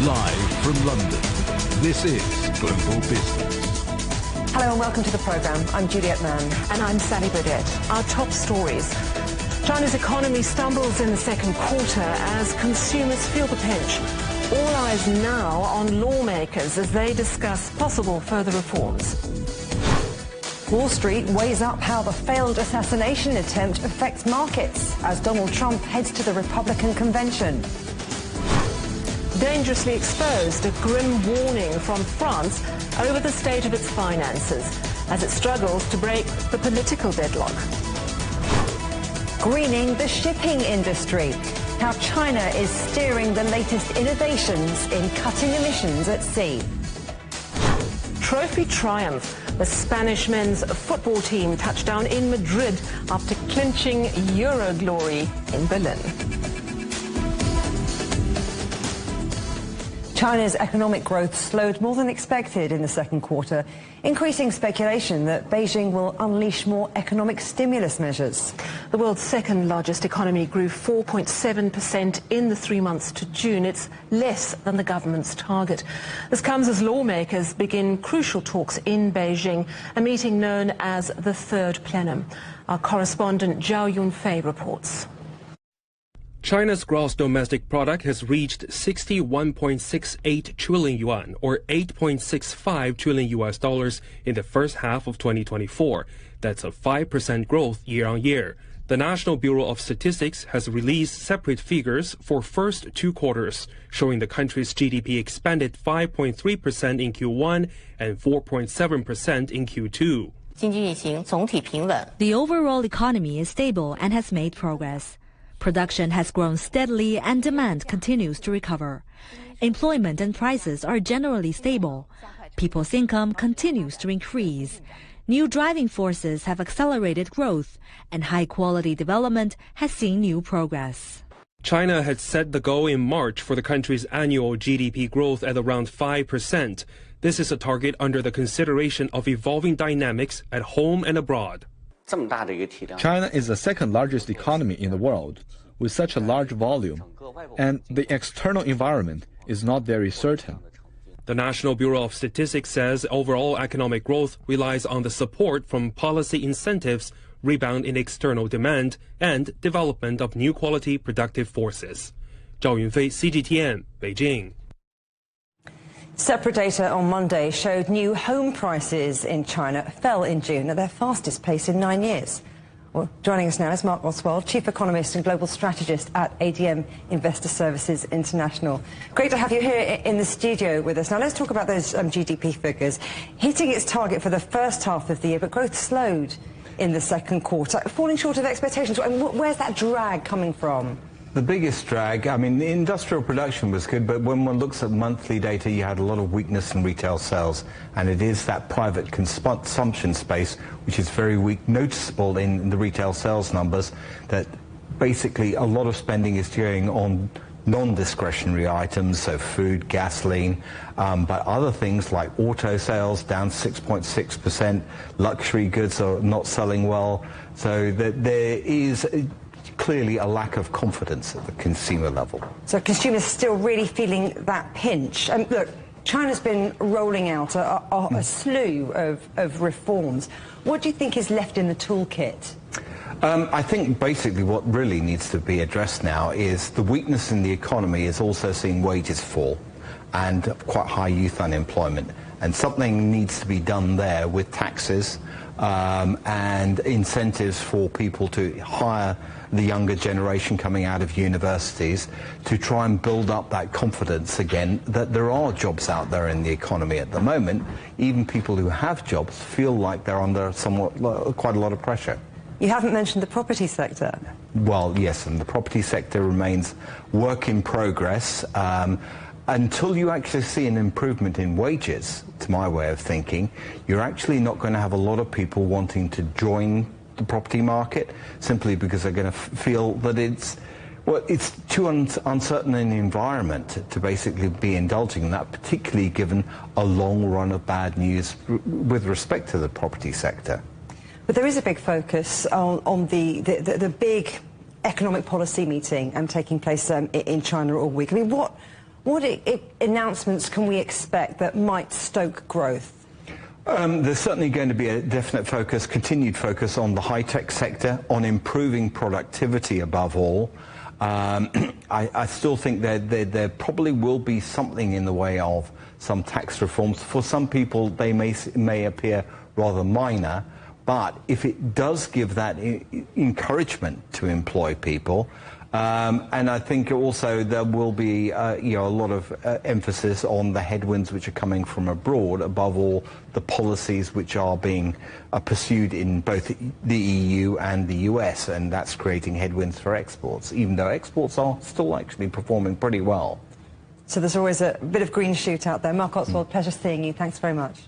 Live from London, this is Global Business. Hello and welcome to the programme. I'm Juliet Mann. And I'm Sally Burdett. Our top stories. China's economy stumbles in the second quarter as consumers feel the pinch. All eyes now on lawmakers as they discuss possible further reforms. Wall Street weighs up how the failed assassination attempt affects markets as Donald Trump heads to the Republican convention. Dangerously exposed, a grim warning from France over the state of its finances as it struggles to break the political deadlock. Greening the shipping industry, how China is steering the latest innovations in cutting emissions at sea. Trophy triumph. The Spanish men's football team touched down in Madrid after clinching Euro glory in Berlin. China's economic growth slowed more than expected in the second quarter, increasing speculation that Beijing will unleash more economic stimulus measures. The world's second largest economy grew 4.7% in the 3 months to June. It's less than the government's target. This comes as lawmakers begin crucial talks in Beijing, a meeting known as the Third Plenum. Our correspondent Zhao Yunfei reports. China's gross domestic product has reached 61.68 trillion yuan, or $8.65 trillion US dollars in the first half of 2024. That's a 5% growth year on year. The National Bureau of Statistics has released separate figures for first two quarters, showing the country's GDP expanded 5.3% in Q1 and 4.7% in Q2. The overall economy is stable and has made progress. Production has grown steadily and demand continues to recover. Employment and prices are generally stable. People's income continues to increase. New driving forces have accelerated growth, and high-quality development has seen new progress. China had set the goal in March for the country's annual GDP growth at around 5%. This is a target under the consideration of evolving dynamics at home and abroad. China is the second largest economy in the world, with such a large volume, and the external environment is not very certain. The National Bureau of Statistics says overall economic growth relies on the support from policy incentives, rebound in external demand, and development of new quality productive forces. Zhao Yunfei, CGTN, Beijing. Separate data on Monday showed new home prices in China fell in June at their fastest pace in 9 years. Well, joining us now is Mark Oswald, Chief Economist and Global Strategist at ADM Investor Services International. Great to have you here in the studio with us. Now let's talk about those GDP figures. Hitting its target for the first half of the year, but growth slowed in the second quarter, falling short of expectations. Where's that drag coming from? The biggest drag, I mean, the industrial production was good, but when one looks at monthly data, you had a lot of weakness in retail sales, and it is that private consumption space which is very weak, noticeable in the retail sales numbers, that basically a lot of spending is going on non-discretionary items, so food, gasoline, but other things like auto sales down 6.6%, luxury goods are not selling well, so that there is clearly a lack of confidence at the consumer level. So consumers still really feeling that pinch. Look, China's been rolling out a slew of reforms. What do you think is left in the toolkit? I think basically what really needs to be addressed now is the weakness in the economy is also seeing wages fall and quite high youth unemployment. And something needs to be done there with taxes and incentives for people to hire the younger generation coming out of universities to try and build up that confidence again that there are jobs out there in the economy at the moment. Even people who have jobs feel like they're under quite a lot of pressure. You haven't mentioned the property sector. Well, yes, and the property sector remains work in progress. Until you actually see an improvement in wages, to my way of thinking, you're actually not going to have a lot of people wanting to join the property market simply because they're going to feel that it's too uncertain an environment to basically be indulging in that, particularly given a long run of bad news with respect to the property sector. But there is a big focus on the big economic policy meeting taking place in China all week. I mean, What announcements can we expect that might stoke growth? There's certainly going to be a definite focus, continued focus on the high-tech sector, on improving productivity above all. I still think there probably will be something in the way of some tax reforms. For some people, they may appear rather minor, but if it does give that encouragement to employ people, and I think also there will be a lot of emphasis on the headwinds which are coming from abroad, above all the policies which are being pursued in both the EU and the US, and that's creating headwinds for exports, even though exports are still actually performing pretty well. So there's always a bit of green shoot out there. Mark Oswald, pleasure seeing you. Thanks very much.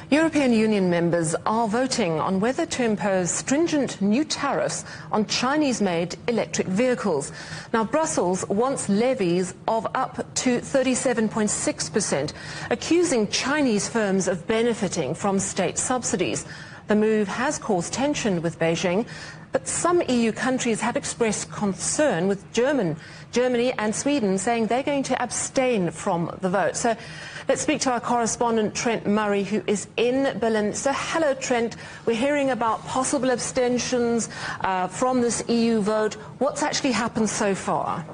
European Union members are voting on whether to impose stringent new tariffs on Chinese-made electric vehicles. Now, Brussels wants levies of up to 37.6%, accusing Chinese firms of benefiting from state subsidies. The move has caused tension with Beijing, but some EU countries have expressed concern, with Germany and Sweden saying they're going to abstain from the vote. So let's speak to our correspondent Trent Murray, who is in Berlin. So hello, Trent. We're hearing about possible abstentions from this EU vote. What's actually happened so far?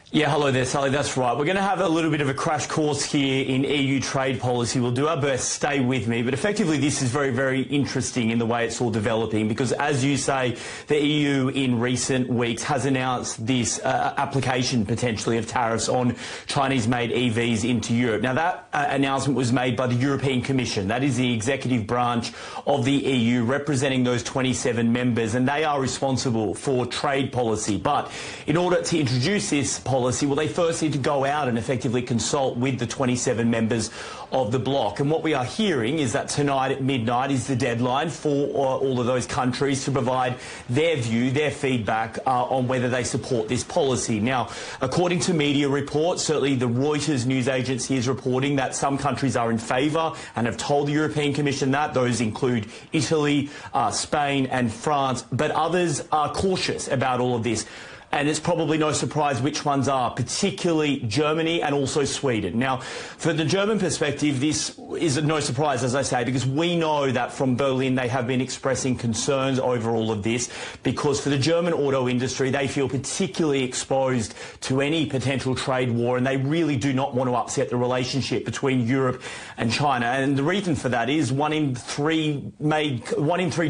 Yeah, hello there, Sally. That's right. We're going to have a little bit of a crash course here in EU trade policy. We'll do our best. Stay with me. But effectively, this is very, very interesting in the way it's all developing because, as you say, the EU in recent weeks has announced this application potentially of tariffs on Chinese-made EVs into Europe. Now, that announcement was made by the European Commission. That is the executive branch of the EU representing those 27 members, and they are responsible for trade policy. But in order to introduce this policy, well, they first need to go out and effectively consult with the 27 members of the bloc. And what we are hearing is that tonight at midnight is the deadline for all of those countries to provide their view, their feedback on whether they support this policy. Now, according to media reports, certainly the Reuters news agency is reporting that some countries are in favour and have told the European Commission that. Those include Italy, Spain and France, but others are cautious about all of this. And it's probably no surprise which ones are, particularly Germany and also Sweden. Now, for the German perspective, this is no surprise, as I say, because we know that from Berlin they have been expressing concerns over all of this, because for the German auto industry, they feel particularly exposed to any potential trade war, and they really do not want to upset the relationship between Europe and China. And the reason for that is one in three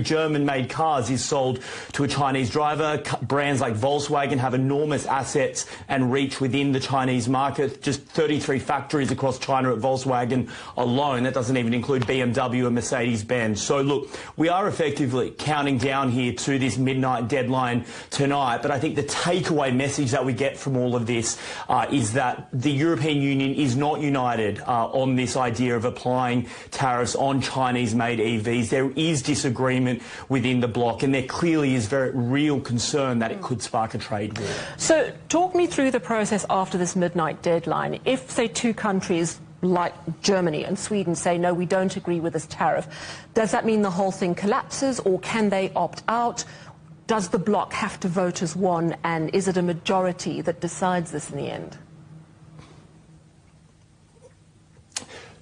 German-made cars is sold to a Chinese driver. Brands like Volkswagen have enormous assets and reach within the Chinese market. Just 33 factories across China at Volkswagen alone. That doesn't even include BMW and Mercedes-Benz. So look, we are effectively counting down here to this midnight deadline tonight, but I think the takeaway message that we get from all of this is that the European Union is not united on this idea of applying tariffs on Chinese-made EVs. There is disagreement within the bloc, and there clearly is very real concern that it could spark a trade war. So talk me through the process after this midnight deadline. If, say, two countries like Germany and Sweden say, no, we don't agree with this tariff, does that mean the whole thing collapses, or can they opt out? Does the bloc have to vote as one, and is it a majority that decides this in the end?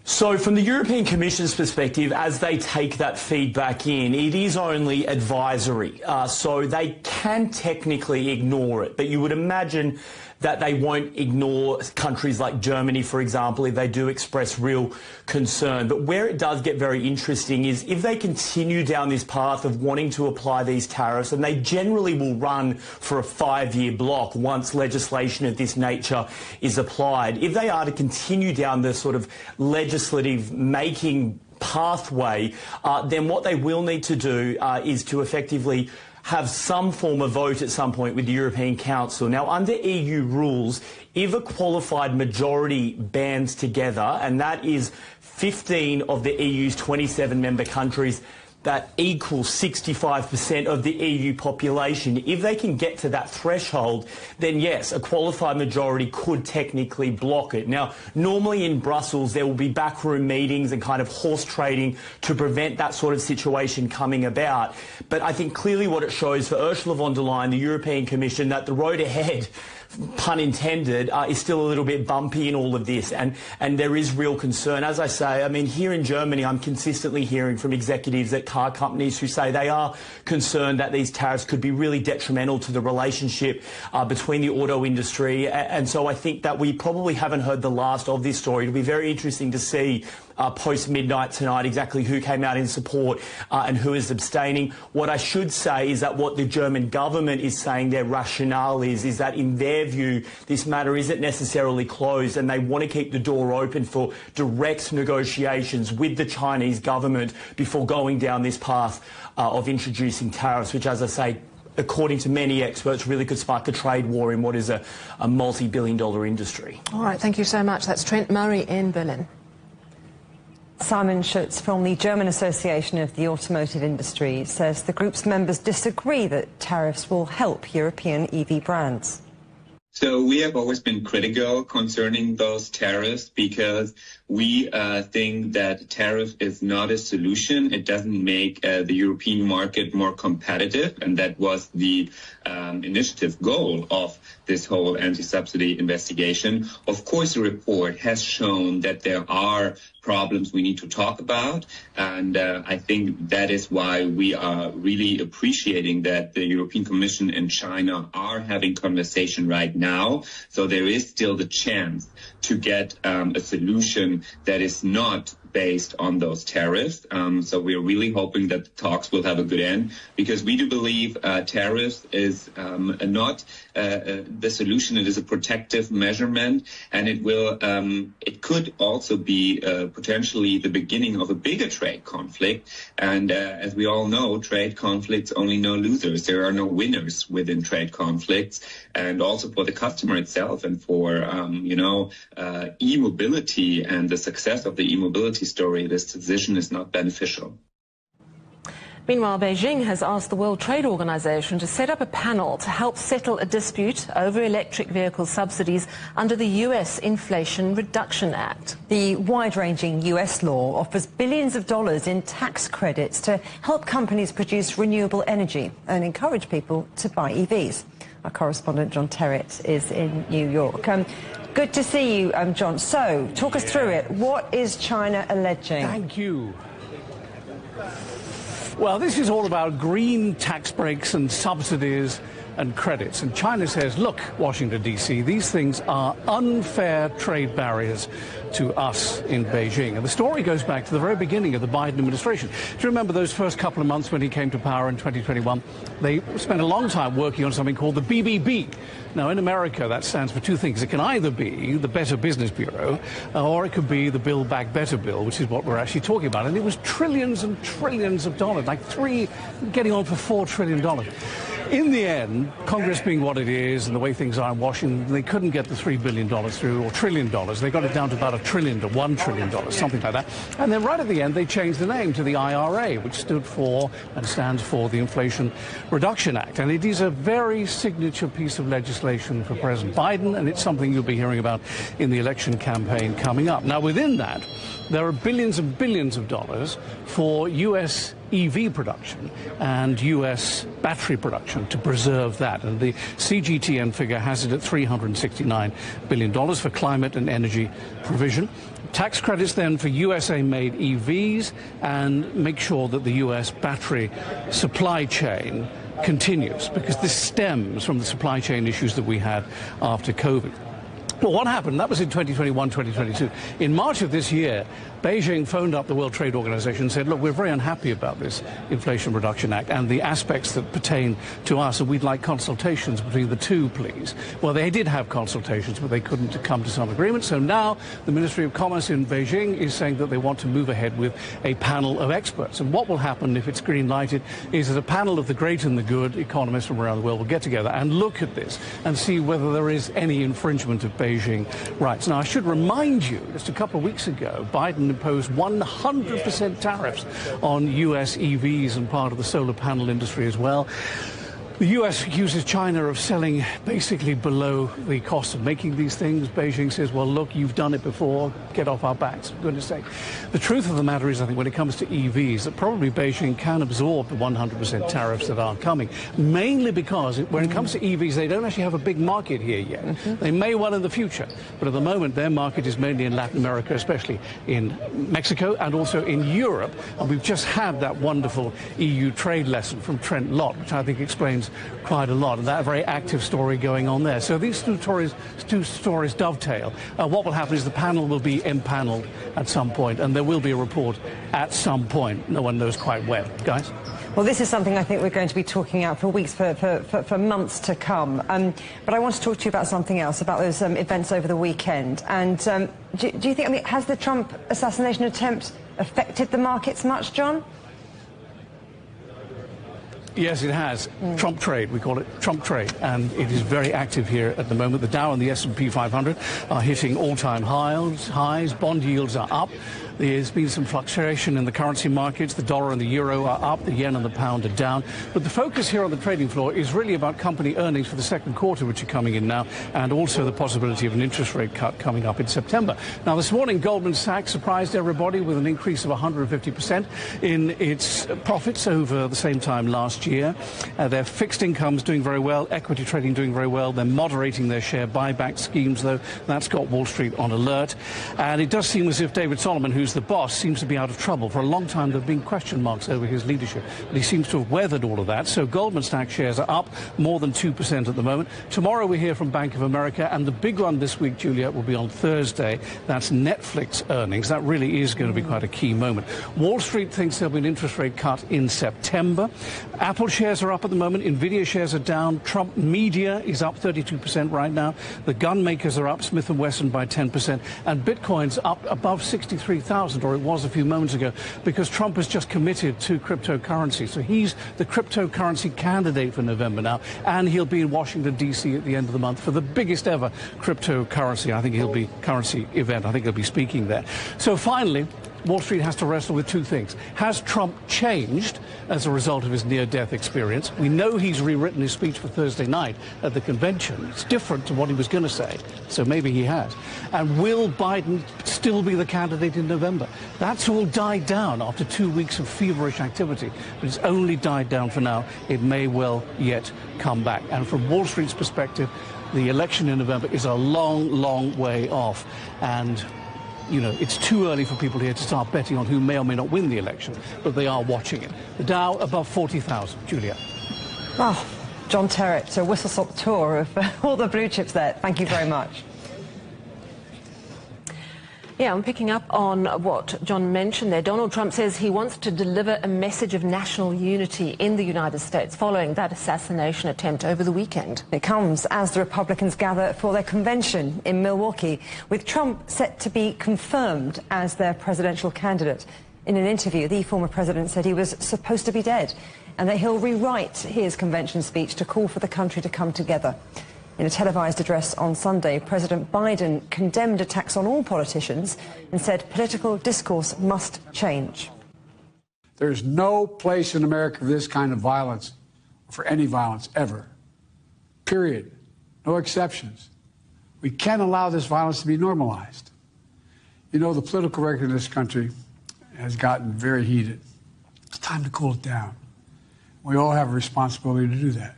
So from the European Commission's perspective, as they take that feedback in, it is only advisory. So they can technically ignore it, but you would imagine that they won't ignore countries like Germany, for example, if they do express real concern. But where it does get very interesting is if they continue down this path of wanting to apply these tariffs, and they generally will run for a 5-year block once legislation of this nature is applied. If they are to continue down the sort of legislative making pathway, then what they will need to do is to effectively have some form of vote at some point with the European Council. Now, under EU rules, if a qualified majority bands together, and that is 15 of the EU's 27 member countries, that equals 65% of the EU population. If they can get to that threshold, then yes, a qualified majority could technically block it. Now, normally in Brussels, there will be backroom meetings and kind of horse trading to prevent that sort of situation coming about. But I think clearly what it shows for Ursula von der Leyen, the European Commission, that the road ahead, pun intended, is still a little bit bumpy in all of this, and there is real concern. As I say, I mean, here in Germany, I'm consistently hearing from executives at car companies who say they are concerned that these tariffs could be really detrimental to the relationship between the auto industry, and so I think that we probably haven't heard the last of this story. It'll be very interesting to see post-midnight tonight exactly who came out in support and who is abstaining. What I should say is that what the German government is saying their rationale is that in their view this matter isn't necessarily closed, and they want to keep the door open for direct negotiations with the Chinese government before going down this path of introducing tariffs, which, as I say, according to many experts, really could spark a trade war in what is a multi-billion-dollar industry. All right, thank you so much. That's Trent Murray in Berlin. Simon Schutz from the German Association of the Automotive Industry says the group's members disagree that tariffs will help European EV brands. So we have always been critical concerning those tariffs because we think that tariff is not a solution. It doesn't make the European market more competitive, and that was the initiative goal of this whole anti-subsidy investigation. Of course, the report has shown that there are problems we need to talk about, and I think that is why we are really appreciating that the European Commission and China are having conversation right now. So there is still the chance to get a solution that is not based on those tariffs. So we're really hoping that the talks will have a good end, because we do believe tariffs is not the solution. It is a protective measurement, and it could also be potentially the beginning of a bigger trade conflict. And as we all know, trade conflicts only know losers. There are no winners within trade conflicts. And also for the customer itself and for, e-mobility and the success of the e-mobility story, this decision is not beneficial. Meanwhile, Beijing has asked the World Trade Organization to set up a panel to help settle a dispute over electric vehicle subsidies under the U.S. Inflation Reduction Act. The wide-ranging U.S. law offers billions of dollars in tax credits to help companies produce renewable energy and encourage people to buy EVs. Our correspondent John Terrett is in New York. Good to see you, John. So, talk us through it. What is China alleging? Thank you. Well, this is all about green tax breaks and subsidies and credits. And China says, look, Washington, D.C., these things are unfair trade barriers to us in Beijing. And the story goes back to the very beginning of the Biden administration. Do you remember those first couple of months when he came to power in 2021? They spent a long time working on something called the BBB. Now, in America, that stands for two things. It can either be the Better Business Bureau, or it could be the Build Back Better bill, which is what we're actually talking about. And it was trillions and trillions of dollars, like getting on for $4 trillion. In the end, Congress being what it is and the way things are in Washington, they couldn't get the $3 billion through, or $1 trillion. They got it down to about $1 trillion to $1 trillion, something like that. And then right at the end, they changed the name to the IRA, which stood for and stands for the Inflation Reduction Act. And it is a very signature piece of legislation for President Biden, and it's something you'll be hearing about in the election campaign coming up. Now, within that, there are billions and billions of dollars for U.S. EV production and U.S. battery production to preserve that. And the CGTN figure has it at $369 billion for climate and energy provision. Tax credits then for USA-made EVs, and make sure that the U.S. battery supply chain continues, because this stems from the supply chain issues that we had after COVID. Well, what happened? That was in 2021, 2022. In March of this year, Beijing phoned up the World Trade Organization and said, look, we're very unhappy about this Inflation Reduction Act and the aspects that pertain to us, and we'd like consultations between the two, please. Well, they did have consultations, but they couldn't come to some agreement. So now the Ministry of Commerce in Beijing is saying that they want to move ahead with a panel of experts. And what will happen if it's green-lighted is that a panel of the great and the good economists from around the world will get together and look at this and see whether there is any infringement of Beijing rights. Now, I should remind you, just a couple of weeks ago, Biden imposed 100% tariffs on U.S. EVs and part of the solar panel industry as well. The U.S. accuses China of selling basically below the cost of making these things. Beijing says, well, look, you've done it before. Get off our backs, for goodness sake. The truth of the matter is, I think, when it comes to EVs, that probably Beijing can absorb the 100% tariffs that are coming, mainly because when it comes to EVs, they don't actually have a big market here yet. They may well in the future, but at the moment, their market is mainly in Latin America, especially in Mexico and also in Europe. And we've just had that wonderful EU trade lesson from Trent Lott, which I think explains quite a lot, and that very active story going on there. So these two stories dovetail. What will happen is the panel will be empaneled at some point, and there will be a report at some point. No one knows quite when. Guys? Well, this is something I think we're going to be talking about for weeks, for months to come. But I want to talk to you about something else, about those events over the weekend. And do you think, I mean, has the Trump assassination attempt affected the markets much, John? Yes, it has. Trump trade, we call it Trump trade, and it is very active here at the moment. The Dow and the S&P 500 are hitting all-time highs. Bond yields are up. There's been some fluctuation in the currency markets. The dollar and the euro are up. The yen and the pound are down. But the focus here on the trading floor is really about company earnings for the second quarter, which are coming in now, and also the possibility of an interest rate cut coming up in September. Now, this morning, Goldman Sachs surprised everybody with an increase of 150% in its profits over the same time last year. Their fixed income's doing very well. Equity trading doing very well. They're moderating their share buyback schemes, though. That's got Wall Street on alert. And it does seem as if David Solomon, who's the boss, seems to be out of trouble. For a long time, there have been question marks over his leadership, but he seems to have weathered all of that. So Goldman Sachs shares are up more than 2% at the moment. Tomorrow we hear from Bank of America, and the big one this week, Juliet, will be on Thursday. That's Netflix earnings. That really is going to be quite a key moment. Wall Street thinks there'll be an interest rate cut in September. Apple shares are up at the moment. Nvidia shares are down. Trump Media is up 32% right now. The gun makers are up, Smith & Wesson by 10%, and Bitcoin's up above 63,000, or it was a few moments ago, because Trump has just committed to cryptocurrency. So he's the cryptocurrency candidate for November now, and he'll be in Washington, D.C. at the end of the month for the biggest ever cryptocurrency. I think he'll be currency event. I think he'll be speaking there. So finally, Wall Street has to wrestle with two things. Has Trump changed as a result of his near-death experience? We know he's rewritten his speech for Thursday night at the convention. It's different to what he was going to say, so maybe he has. And will Biden still be the candidate in November? That's all died down after 2 weeks of feverish activity, but it's only died down for now. It may well yet come back. And from Wall Street's perspective, the election in November is a long, long way off. And you know, it's too early for people here to start betting on who may or may not win the election, but they are watching it. The Dow above 40,000. Julia. Oh, John Terrett, a whistle-stop tour of all the blue chips there. Thank you very much. Yeah, I'm picking up on what John mentioned there. Donald Trump says he wants to deliver a message of national unity in the United States following that assassination attempt over the weekend. It comes as the Republicans gather for their convention in Milwaukee, with Trump set to be confirmed as their presidential candidate. In an interview, the former president said he was supposed to be dead and that he'll rewrite his convention speech to call for the country to come together. In a televised address on Sunday, President Biden condemned attacks on all politicians and said political discourse must change. There's no place in America for this kind of violence, for any violence ever. Period. No exceptions. We can't allow this violence to be normalized. You know, the political record in this country has gotten very heated. It's time to cool it down. We all have a responsibility to do that.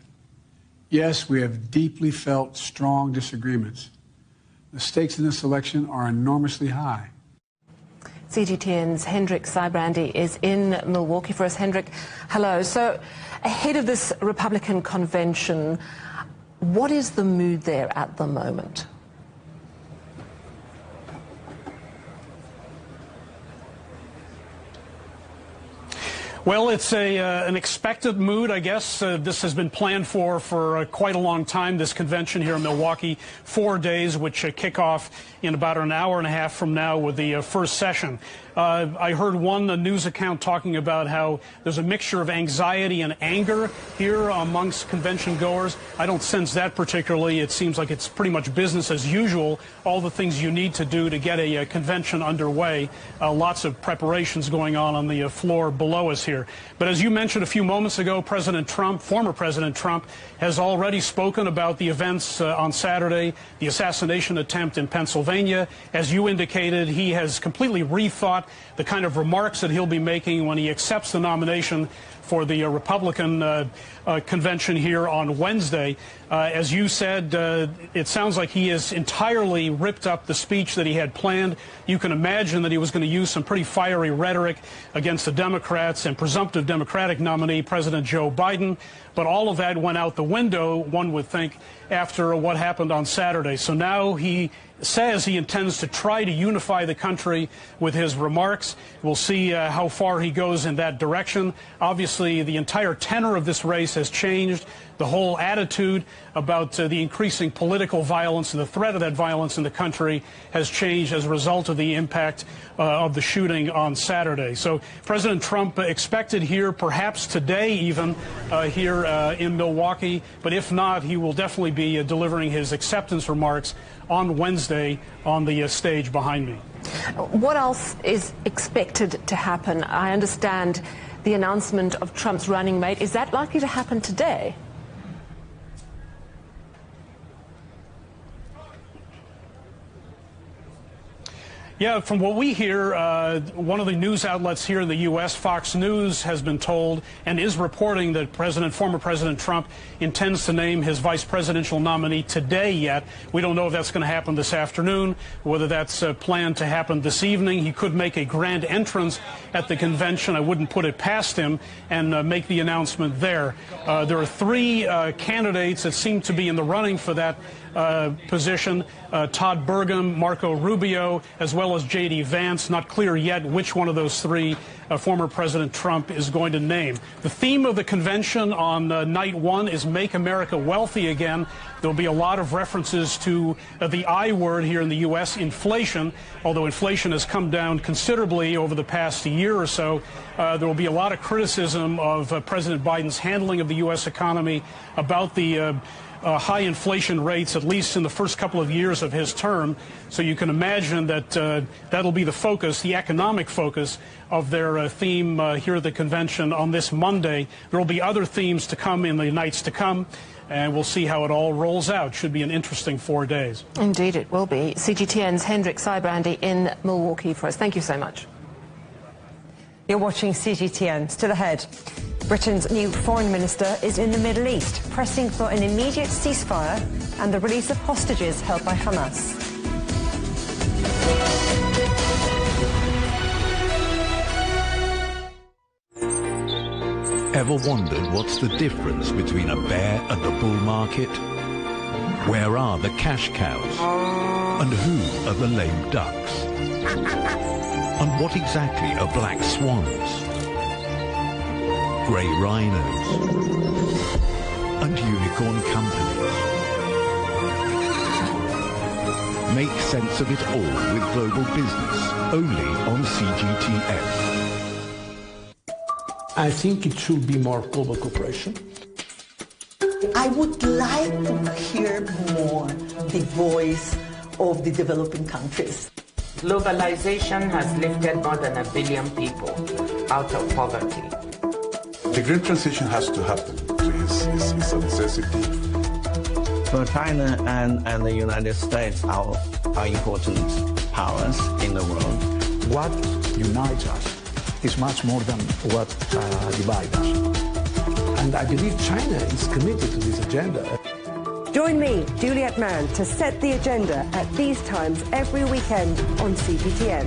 Yes, we have deeply felt strong disagreements. The stakes in this election are enormously high. CGTN's Hendrik Sybrandy is in Milwaukee for us. Hendrik, hello. So ahead of this Republican convention, what is the mood there at the moment? Well, it's an expected mood, I guess. This has been planned for quite a long time, this convention here in Milwaukee. 4 days, which kick off in about an hour and a half from now with the first session. I heard one news account talking about how there's a mixture of anxiety and anger here amongst convention goers. I don't sense that particularly. It seems like it's pretty much business as usual, all the things you need to do to get a convention underway. Lots of preparations going on the floor below us here. But as you mentioned a few moments ago, President Trump, former President Trump, has already spoken about the events on Saturday, the assassination attempt in Pennsylvania. As you indicated, he has completely rethought the kind of remarks that he'll be making when he accepts the nomination for the Republican convention here on Wednesday. As you said, it sounds like he has entirely ripped up the speech that he had planned. You can imagine that he was going to use some pretty fiery rhetoric against the Democrats and presumptive Democratic nominee, President Joe Biden. But all of that went out the window, one would think, after what happened on Saturday. So now he says he intends to try to unify the country with his remarks. We'll see how far he goes in that direction. Obviously, the entire tenor of this race has changed. The whole attitude about the increasing political violence and the threat of that violence in the country has changed as a result of the impact of the shooting on Saturday. So President Trump expected here, perhaps today even, here in Milwaukee. But if not, he will definitely be delivering his acceptance remarks on Wednesday on the stage behind me. What else is expected to happen? I understand the announcement of Trump's running mate. Is that likely to happen today? Yeah, from what we hear, one of the news outlets here in the U.S., Fox News, has been told and is reporting that former President Trump intends to name his vice presidential nominee today yet. We don't know if that's going to happen this afternoon, whether that's planned to happen this evening. He could make a grand entrance at the convention. I wouldn't put it past him and make the announcement there. There are three candidates that seem to be in the running for that position, Todd Burgum, Marco Rubio, as well as J.D. Vance. Not clear yet which one of those three former President Trump is going to name. The theme of the convention on night one is Make America Wealthy Again. There'll be a lot of references to the I word here in the U.S., inflation. Although inflation has come down considerably over the past year or so, there will be a lot of criticism of President Biden's handling of the U.S. economy, about the high inflation rates, at least in the first couple of years of his term. So you can imagine that that'll be the focus, the economic focus of their theme here at the convention on this Monday. There will be other themes to come in the nights to come, and we'll see how it all rolls out. Should be an interesting 4 days. Indeed it will be. CGTN's Hendrik Sybrandy in Milwaukee for us. Thank you so much. You're watching CGTN. Still ahead. Britain's new foreign minister is in the Middle East, pressing for an immediate ceasefire and the release of hostages held by Hamas. Ever wondered what's the difference between a bear and a bull market? Where are the cash cows? And who are the lame ducks? And what exactly are black swans? Grey rhinos and unicorn companies. Make sense of it all with Global Business, only on CGTN. I think it should be more global cooperation. I would like to hear more the voice of the developing countries. Globalization has lifted more than 1 billion people out of poverty. The green transition has to happen. It's a necessity. So China and the United States are important powers in the world. What unites us is much more than what divides us. And I believe China is committed to this agenda. Join me, Juliet Mann, to set the agenda at these times every weekend on CGTN.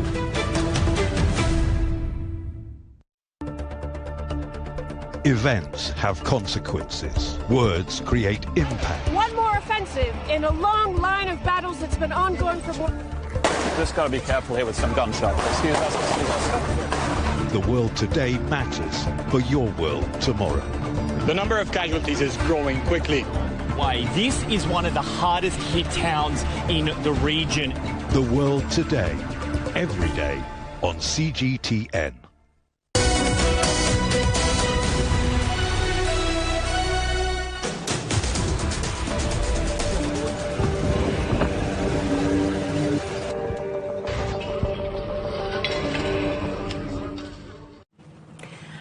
Events have consequences. Words create impact. One more offensive in a long line of battles that's been ongoing for more. Just got to be careful here with some gunshots. Excuse us. The World Today matters for your world tomorrow. The number of casualties is growing quickly. Why, this is one of the hardest hit towns in the region. The World Today, every day on CGTN.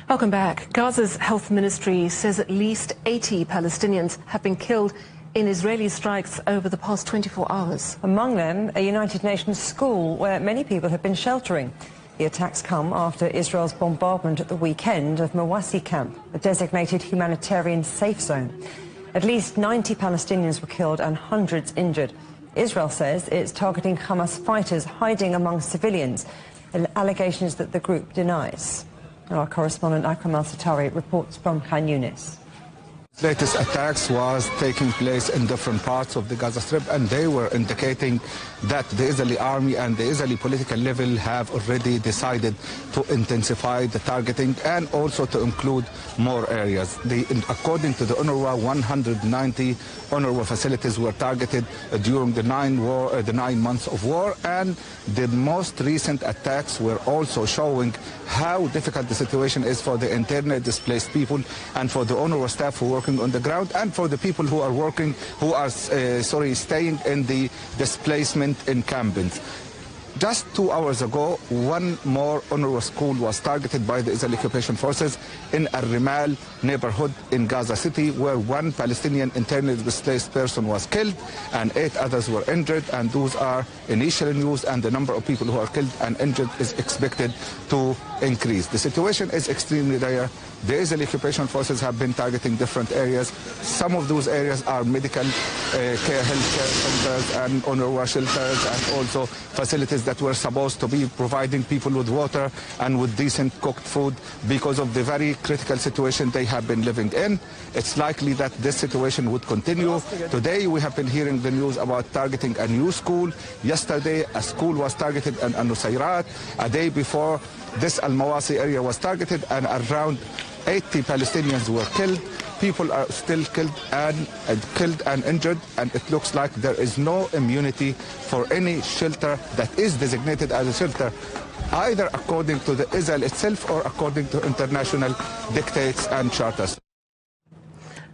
Welcome back. Gaza's health ministry says at least 80 Palestinians have been killed in Israeli strikes over the past 24 hours. Among them, a United Nations school where many people have been sheltering. The attacks come after Israel's bombardment at the weekend of Mawasi camp, a designated humanitarian safe zone. At least 90 Palestinians were killed and hundreds injured. Israel says it's targeting Hamas fighters hiding among civilians, allegations that the group denies. Our correspondent Akram Al-Satari reports from Khan Yunis. Latest attacks was taking place in different parts of the Gaza Strip, and they were indicating that the Israeli army and the Israeli political level have already decided to intensify the targeting and also to include more areas. According to the UNRWA, 190 UNRWA facilities were targeted during the 9 months of war, and the most recent attacks were also showing how difficult the situation is for the internally displaced people and for the UNRWA staff who work on the ground and for the people who are staying in the displacement encampments. Just 2 hours ago, one more UNRWA school was targeted by the Israeli occupation forces in Al-Rimal neighborhood in Gaza City, where one Palestinian internally displaced person was killed and 8 others were injured, and those are initial news, and the number of people who are killed and injured is expected to increase. The situation is extremely dire. The Israeli occupation forces have been targeting different areas. Some of those areas are medical healthcare centers and UNRWA shelters, and also facilities that were supposed to be providing people with water and with decent cooked food because of the very critical situation they have been living in. It's likely that this situation would continue. Today we have been hearing the news about targeting a new school. Yesterday a school was targeted in Nusayrat. A day before this Al-Mawasi area was targeted, and around 80 Palestinians were killed. People are still killed and injured, and it looks like there is no immunity for any shelter that is designated as a shelter, either according to the Israel itself or according to international dictates and charters.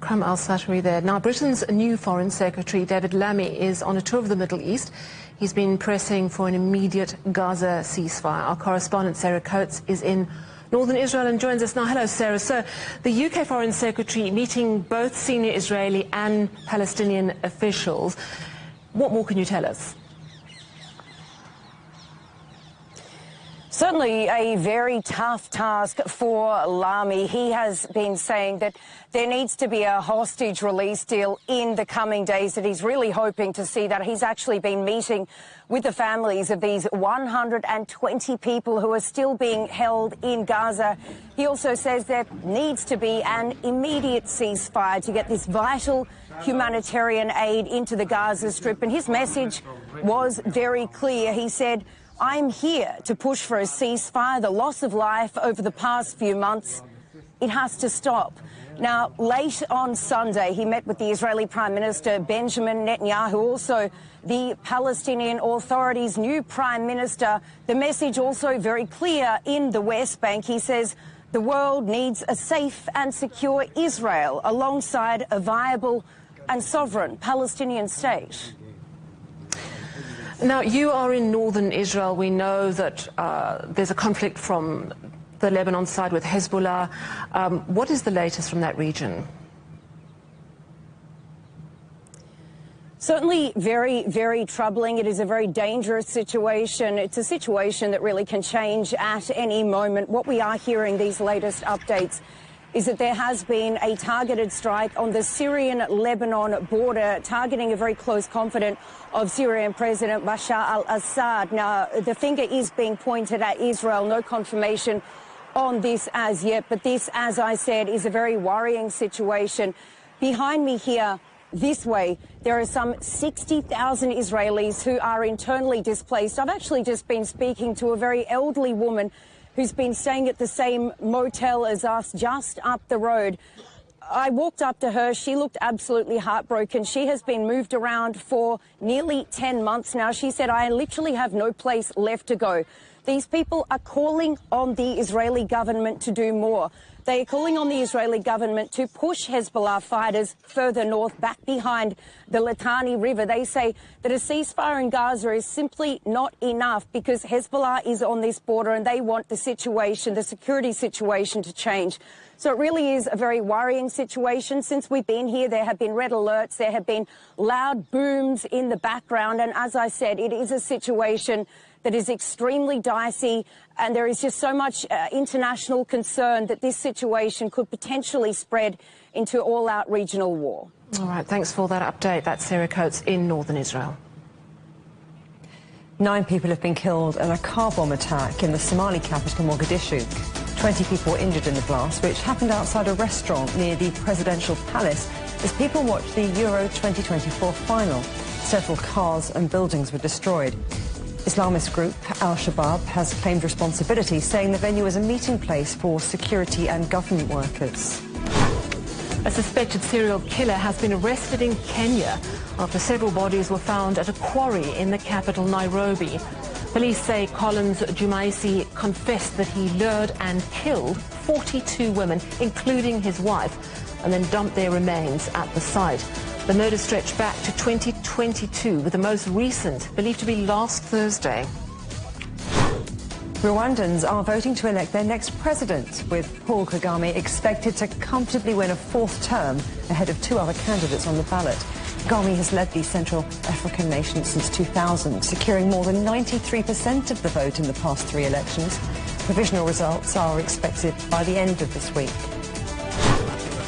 Akram Al-Satari there. Now, Britain's new Foreign Secretary, David Lammy, is on a tour of the Middle East. He's been pressing for an immediate Gaza ceasefire. Our correspondent, Sarah Coates, is in northern Israel and joins us now. Hello, Sarah. So, the UK Foreign Secretary meeting both senior Israeli and Palestinian officials. What more can you tell us? Certainly a very tough task for Lamy. He has been saying that there needs to be a hostage release deal in the coming days, that he's really hoping to see that. He's actually been meeting with the families of these 120 people who are still being held in Gaza. He also says there needs to be an immediate ceasefire to get this vital humanitarian aid into the Gaza Strip. And his message was very clear. He said, I'm here to push for a ceasefire. The loss of life over the past few months, it has to stop. Now, late on Sunday, he met with the Israeli Prime Minister Benjamin Netanyahu, also the Palestinian Authority's new Prime Minister. The message also very clear in the West Bank. He says the world needs a safe and secure Israel alongside a viable and sovereign Palestinian state. Now, you are in northern Israel. We know that there's a conflict from the Lebanon side with Hezbollah. What is the latest from that region? Certainly very, very troubling. It is a very dangerous situation. It's a situation that really can change at any moment. What we are hearing, these latest updates, is that there has been a targeted strike on the Syrian-Lebanon border, targeting a very close confidant of Syrian President Bashar al-Assad. Now, the finger is being pointed at Israel. No confirmation on this as yet, but this, as I said, is a very worrying situation. Behind me here, this way, there are some 60,000 Israelis who are internally displaced. I've actually just been speaking to a very elderly woman who's been staying at the same motel as us just up the road. I walked up to her. She looked absolutely heartbroken. She has been moved around for nearly 10 months now. She said, I literally have no place left to go. These people are calling on the Israeli government to do more. They are calling on the Israeli government to push Hezbollah fighters further north, back behind the Litani River. They say that a ceasefire in Gaza is simply not enough because Hezbollah is on this border and they want the situation, the security situation, to change. So it really is a very worrying situation. Since we've been here, there have been red alerts, there have been loud booms in the background. And as I said, it is a situation that is extremely dicey, and there is just so much international concern that this situation could potentially spread into all-out regional war. All right, thanks for that update. That's Sarah Coates in northern Israel. 9 people have been killed in a car bomb attack in the Somali capital, Mogadishu. 20 people were injured in the blast, which happened outside a restaurant near the presidential palace as people watched the Euro 2024 final. Several cars and buildings were destroyed. Islamist group Al-Shabaab has claimed responsibility, saying the venue is a meeting place for security and government workers. A suspected serial killer has been arrested in Kenya after several bodies were found at a quarry in the capital, Nairobi. Police say Collins Jumaisi confessed that he lured and killed 42 women, including his wife, and then dumped their remains at the site. The murder stretched back to 2022, with the most recent believed to be last Thursday. Rwandans are voting to elect their next president, with Paul Kagame expected to comfortably win a 4th term ahead of 2 other candidates on the ballot. Kagame has led the Central African nation since 2000, securing more than 93% of the vote in the past 3 elections. Provisional results are expected by the end of this week.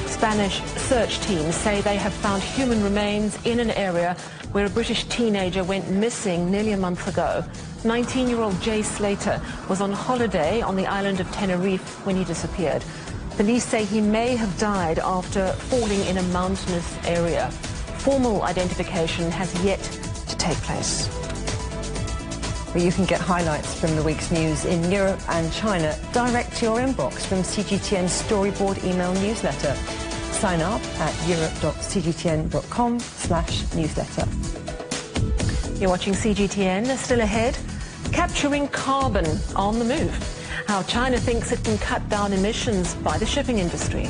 Spanish search teams say they have found human remains in an area where a British teenager went missing nearly a month ago. 19-year-old Jay Slater was on holiday on the island of Tenerife when he disappeared. Police say he may have died after falling in a mountainous area. Formal identification has yet to take place. Well, you can get highlights from the week's news in Europe and China direct to your inbox from CGTN's Storyboard email newsletter. Sign up at europe.cgtn.com/newsletter. You're watching CGTN. Still ahead, capturing carbon on the move. How China thinks it can cut down emissions by the shipping industry.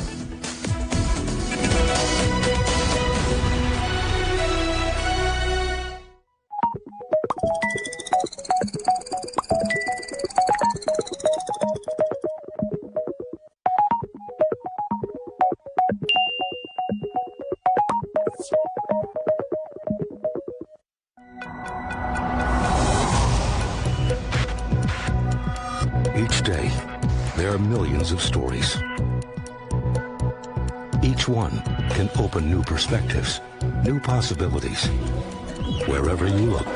Each day, there are millions of stories. Each one can open new perspectives, new possibilities. Wherever you look,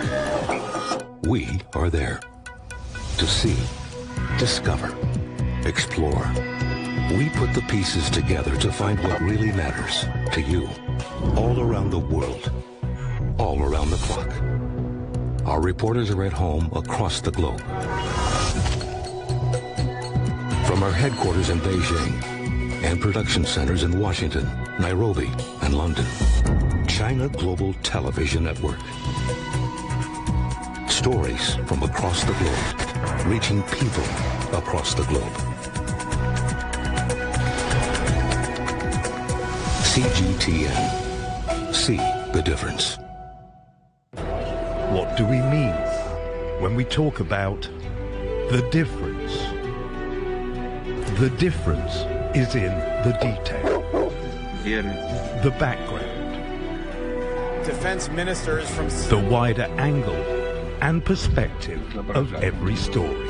we are there to see, discover, explore. We put the pieces together to find what really matters to you, all around the world, all around the clock. Our reporters are at home across the globe. From our headquarters in Beijing and production centers in Washington, Nairobi, and London, China Global Television Network. Stories from across the globe, reaching people across the globe. CGTN. See the difference. What do we mean when we talk about the difference? The difference is in the detail, the background, defense ministers from the wider angle and perspective of every story.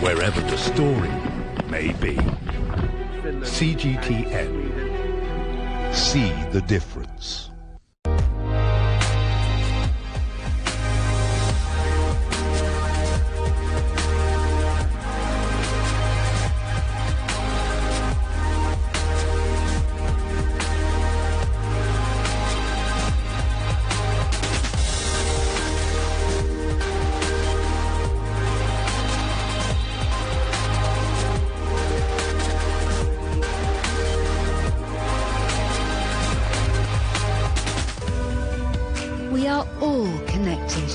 Wherever the story may be. CGTN. See the difference. are all connected.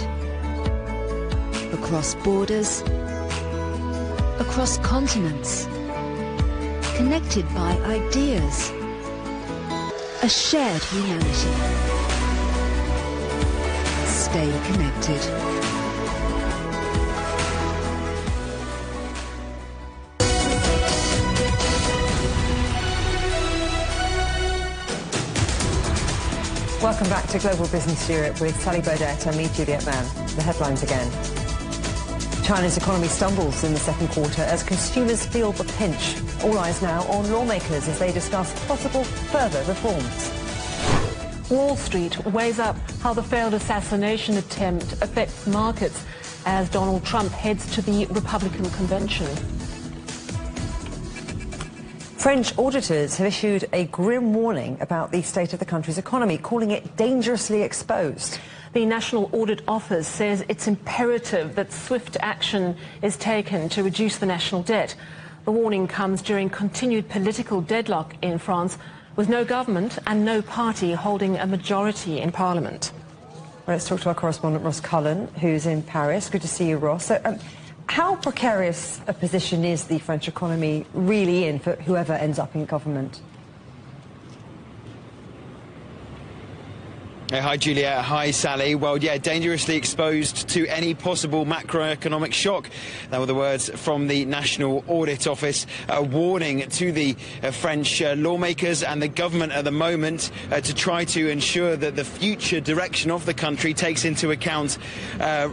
Across borders, across continents, connected by ideas, a shared humanity. Stay connected. Welcome back to Global Business Europe with Sally Baudet and me, Juliet Mann. The headlines again. China's economy stumbles in the second quarter as consumers feel the pinch. All eyes now on lawmakers as they discuss possible further reforms. Wall Street weighs up how the failed assassination attempt affects markets as Donald Trump heads to the Republican convention. French auditors have issued a grim warning about the state of the country's economy, calling it dangerously exposed. The National Audit Office says it's imperative that swift action is taken to reduce the national debt. The warning comes during continued political deadlock in France, with no government and no party holding a majority in Parliament. Well, let's talk to our correspondent Ross Cullen, who's in Paris. Good to see you, Ross. So, how precarious a position is the French economy really in for whoever ends up in government? Hi, Julia. Hi, Sally. Well, yeah, dangerously exposed to any possible macroeconomic shock. That were the words from the National Audit Office, warning to the French lawmakers and the government at the moment to try to ensure that the future direction of the country takes into account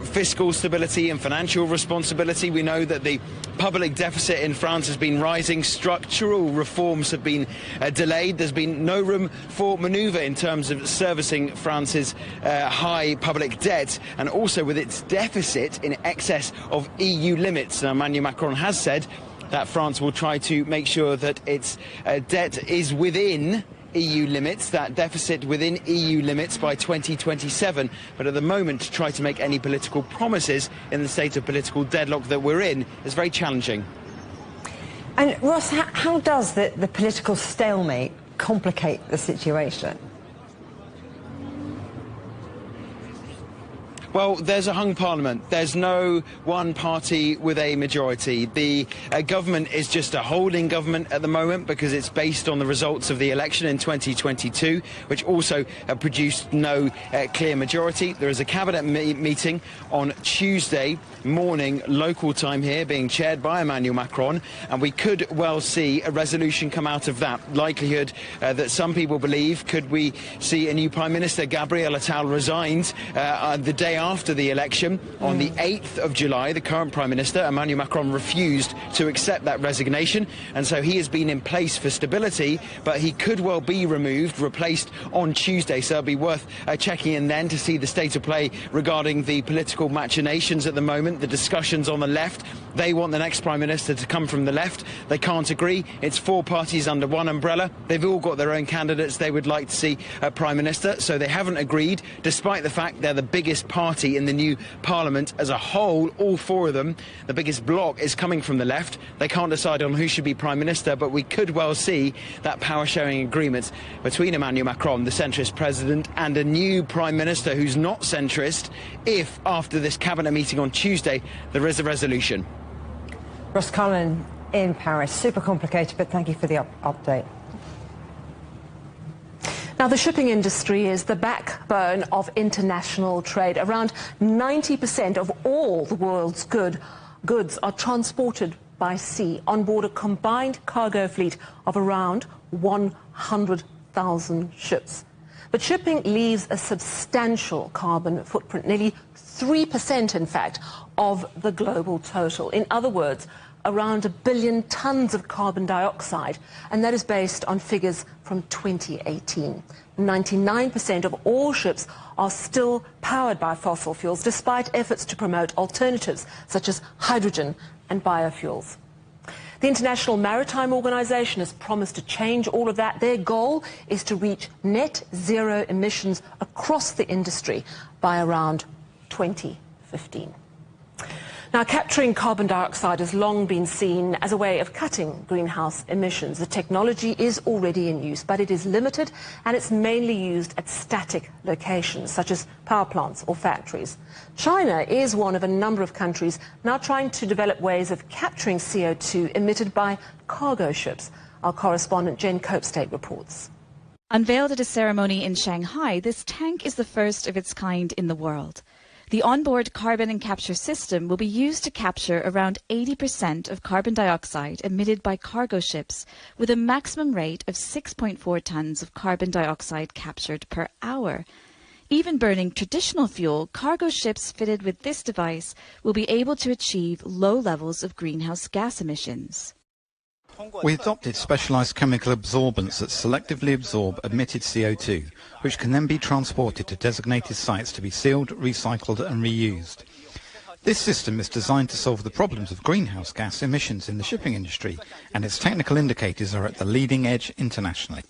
fiscal stability and financial responsibility. We know that the public deficit in France has been rising. Structural reforms have been delayed. There's been no room for manoeuvre in terms of servicing France's high public debt, and also with its deficit in excess of EU limits. Now, Emmanuel Macron has said that France will try to make sure that its debt is within EU limits, that deficit within EU limits by 2027. But at the moment, to try to make any political promises in the state of political deadlock that we're in is very challenging. And Ross, how does the political stalemate complicate the situation? Well, there's a hung parliament. There's no one party with a majority. The government is just a holding government at the moment because it's based on the results of the election in 2022, which also produced no clear majority. There is a cabinet meeting on Tuesday morning, local time here, being chaired by Emmanuel Macron, and we could well see a resolution come out of that. Likelihood that some people believe, could we see a new Prime Minister? Gabriel Attal resigned the day after the election on the 8th of July. The current Prime Minister, Emmanuel Macron, refused to accept that resignation, and so he has been in place for stability, but he could well be removed, replaced on Tuesday. So it'll be worth checking in then to see the state of play regarding the political machinations at the moment. The discussions on the left, they want the next Prime Minister to come from the left. They can't agree. It's four parties under one umbrella. They've all got their own candidates they would like to see a Prime Minister, so they haven't agreed, despite the fact they're the biggest party in the new Parliament as a whole. All four of them, the biggest bloc is coming from the left. They can't decide on who should be Prime Minister, but we could well see that power-sharing agreement between Emmanuel Macron, the centrist president, and a new Prime Minister who's not centrist, if after this cabinet meeting on Tuesday there is a resolution. Ross Cullen in Paris. Super complicated, but thank you for the update. Now, the shipping industry is the backbone of international trade. Around 90% of all the world's goods are transported by sea on board a combined cargo fleet of around 100,000 ships. But shipping leaves a substantial carbon footprint, nearly 3%, in fact, of the global total. In other words, around 1 billion tons of carbon dioxide, and that is based on figures from 2018. 99% of all ships are still powered by fossil fuels, despite efforts to promote alternatives such as hydrogen and biofuels. The International Maritime Organization has promised to change all of that. Their goal is to reach net zero emissions across the industry by around 2015. Now, capturing carbon dioxide has long been seen as a way of cutting greenhouse emissions. The technology is already in use, but it is limited and it's mainly used at static locations, such as power plants or factories. China is one of a number of countries now trying to develop ways of capturing CO2 emitted by cargo ships. Our correspondent Jen Copestake reports. Unveiled at a ceremony in Shanghai, this tank is the first of its kind in the world. The onboard carbon and capture system will be used to capture around 80% of carbon dioxide emitted by cargo ships, with a maximum rate of 6.4 tons of carbon dioxide captured per hour. Even burning traditional fuel, cargo ships fitted with this device will be able to achieve low levels of greenhouse gas emissions. We adopted specialised chemical absorbents that selectively absorb emitted CO2, which can then be transported to designated sites to be sealed, recycled and reused. This system is designed to solve the problems of greenhouse gas emissions in the shipping industry, and its technical indicators are at the leading edge internationally.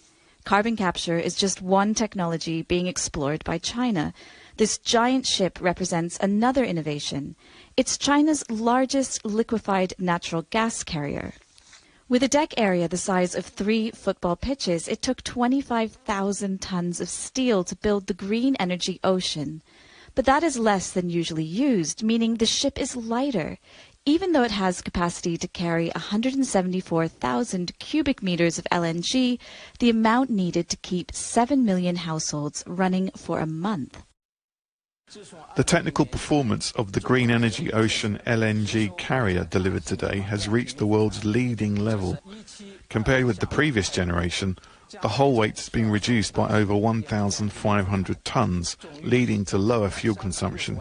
Carbon capture is just one technology being explored by China. This giant ship represents another innovation. It's China's largest liquefied natural gas carrier. With a deck area the size of 3 football pitches, it took 25,000 tons of steel to build the green energy ocean. But that is less than usually used, meaning the ship is lighter. Even though it has capacity to carry 174,000 cubic meters of LNG, the amount needed to keep 7 million households running for a month. The technical performance of the Green Energy Ocean LNG carrier delivered today has reached the world's leading level. Compared with the previous generation, the hull weight has been reduced by over 1,500 tons, leading to lower fuel consumption.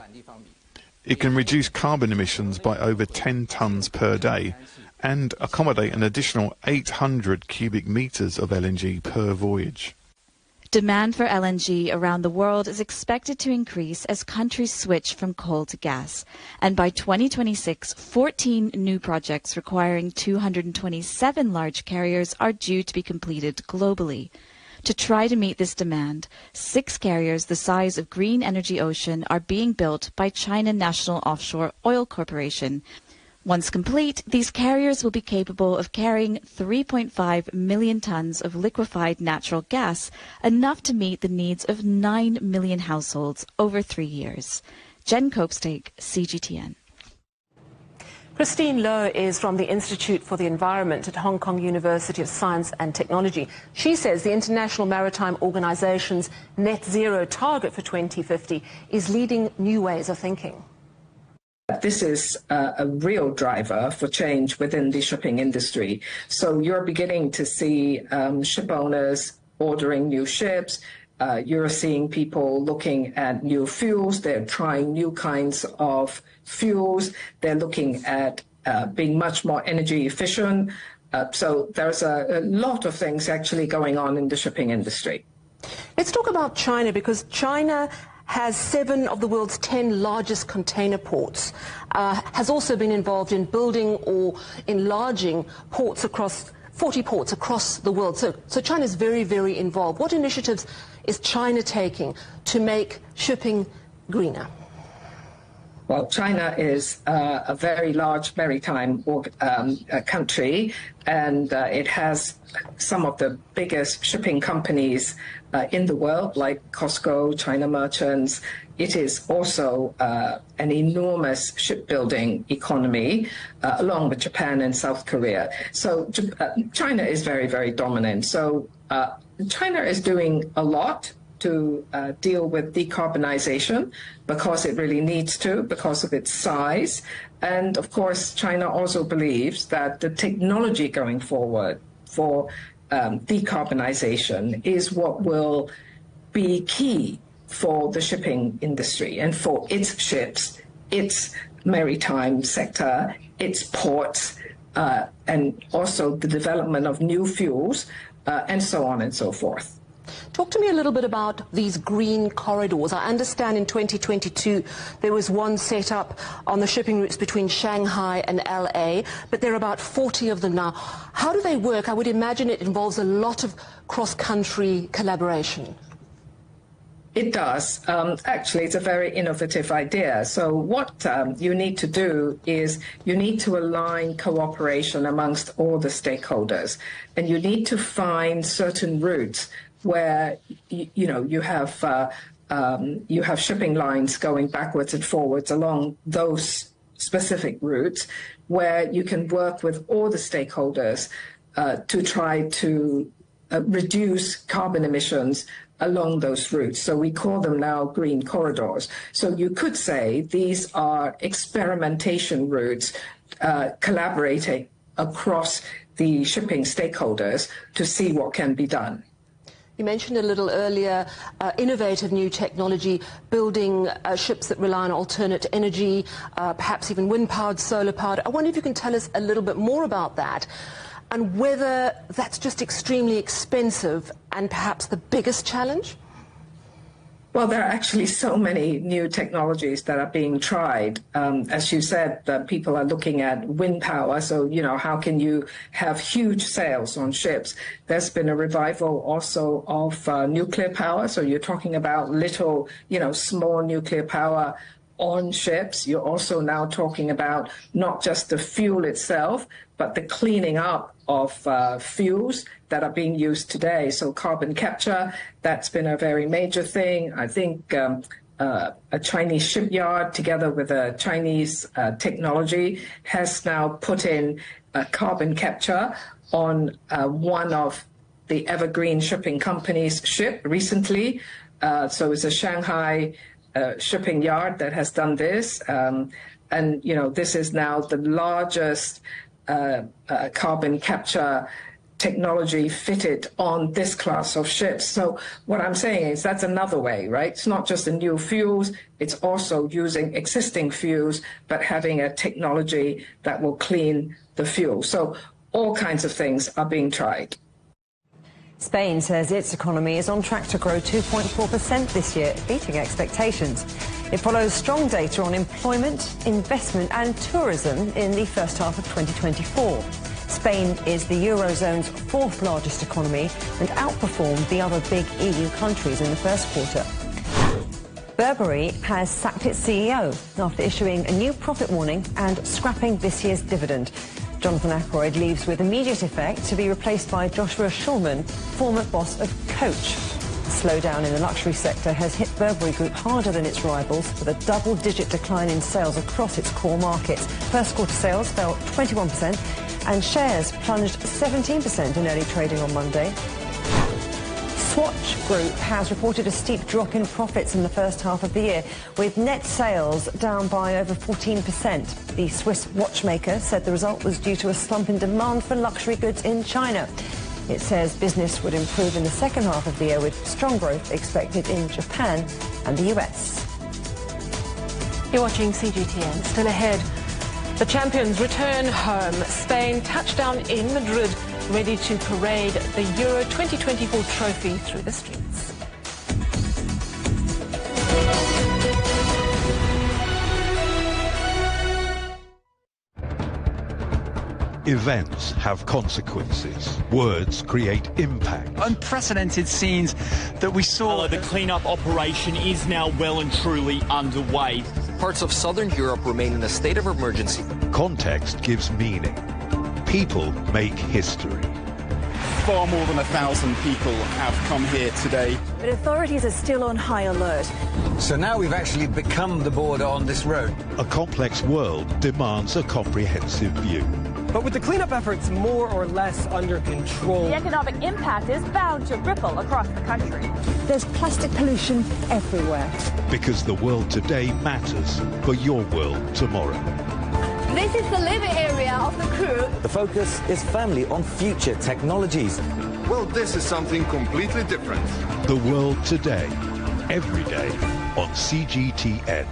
It can reduce carbon emissions by over 10 tons per day and accommodate an additional 800 cubic meters of LNG per voyage. Demand for LNG around the world is expected to increase as countries switch from coal to gas. And by 2026, 14 new projects requiring 227 large carriers are due to be completed globally. To try to meet this demand, 6 carriers the size of Green Energy Ocean are being built by China National Offshore Oil Corporation. Once complete, these carriers will be capable of carrying 3.5 million tons of liquefied natural gas, enough to meet the needs of 9 million households over 3 years. Jen Copestake, CGTN. Christine Lowe is from the Institute for the Environment at Hong Kong University of Science and Technology. She says the International Maritime Organization's net zero target for 2050 is leading new ways of thinking. This is a real driver for change within the shipping industry. So you're beginning to see ship owners ordering new ships. You're seeing people looking at new fuels. They're trying new kinds of fuels. They're looking at being much more energy efficient. So there's a lot of things actually going on in the shipping industry. Let's talk about China, because China has 7 of the world's 10 largest container ports, has also been involved in building or enlarging ports across 40 ports across the world. So China is very, very involved. What initiatives is China taking to make shipping greener? Well, China is a very large maritime country, and it has some of the biggest shipping companies in the world, like COSCO, China Merchants. It is also an enormous shipbuilding economy, along with Japan and South Korea. So China is very, very dominant. So China is doing a lot to deal with decarbonization, because it really needs to, because of its size. And of course, China also believes that the technology going forward for decarbonization is what will be key for the shipping industry and for its ships, its maritime sector, its ports, and also the development of new fuels, and so on and so forth. Talk to me a little bit about these green corridors. I understand in 2022 there was one set up on the shipping routes between Shanghai and LA, but there are about 40 of them now. How do they work? I would imagine it involves a lot of cross-country collaboration. It does. Actually, it's a very innovative idea. So what you need to do is you need to align cooperation amongst all the stakeholders, and you need to find certain routes where you have shipping lines going backwards and forwards along those specific routes, where you can work with all the stakeholders to try to reduce carbon emissions along those routes. So we call them now green corridors. So you could say these are experimentation routes collaborating across the shipping stakeholders to see what can be done. You mentioned a little earlier innovative new technology, building ships that rely on alternate energy, perhaps even wind-powered, solar-powered. I wonder if you can tell us a little bit more about that, and whether that's just extremely expensive and perhaps the biggest challenge? Well, there are actually so many new technologies that are being tried. As you said, people are looking at wind power. So, how can you have huge sails on ships? There's been a revival also of nuclear power. So you're talking about little, small nuclear power on ships. You're also now talking about not just the fuel itself, but the cleaning up of fuels that are being used today. So carbon capture, that's been a very major thing. I think a Chinese shipyard, together with a Chinese technology, has now put in carbon capture on one of the Evergreen Shipping Company's ship recently. So it's a Shanghai shipping yard that has done this. And, this is now the largest carbon capture technology fitted on this class of ships. So what I'm saying is that's another way, right? It's not just the new fuels, it's also using existing fuels, but having a technology that will clean the fuel. So all kinds of things are being tried. Spain says its economy is on track to grow 2.4% this year, beating expectations. It follows strong data on employment, investment and tourism in the first half of 2024. Spain is the Eurozone's fourth largest economy and outperformed the other big EU countries in the first quarter. Burberry has sacked its CEO after issuing a new profit warning and scrapping this year's dividend. Jonathan Ackroyd leaves with immediate effect to be replaced by Joshua Schulman, former boss of Coach. The slowdown in the luxury sector has hit Burberry Group harder than its rivals, with a double-digit decline in sales across its core markets. First quarter sales fell 21% and shares plunged 17% in early trading on Monday. Swatch Group has reported a steep drop in profits in the first half of the year, with net sales down by over 14%. The Swiss watchmaker said the result was due to a slump in demand for luxury goods in China. It says business would improve in the second half of the year, with strong growth expected in Japan and the US. You're watching CGTN. Still ahead, the champions return home. Spain touchdown in Madrid, ready to parade the Euro 2024 trophy through the streets. Events have consequences. Words create impact. Unprecedented scenes that we saw. The clean-up operation is now well and truly underway. Parts of southern Europe remain in a state of emergency. Context gives meaning. People make history. Far more than 1,000 people have come here today. But authorities are still on high alert. So now we've actually become the border on this road. A complex world demands a comprehensive view. But with the cleanup efforts more or less under control, the economic impact is bound to ripple across the country. There's plastic pollution everywhere. Because the world today matters for your world tomorrow. This is the living area of the crew. The focus is firmly on future technologies. Well, this is something completely different. The world today, every day on CGTN.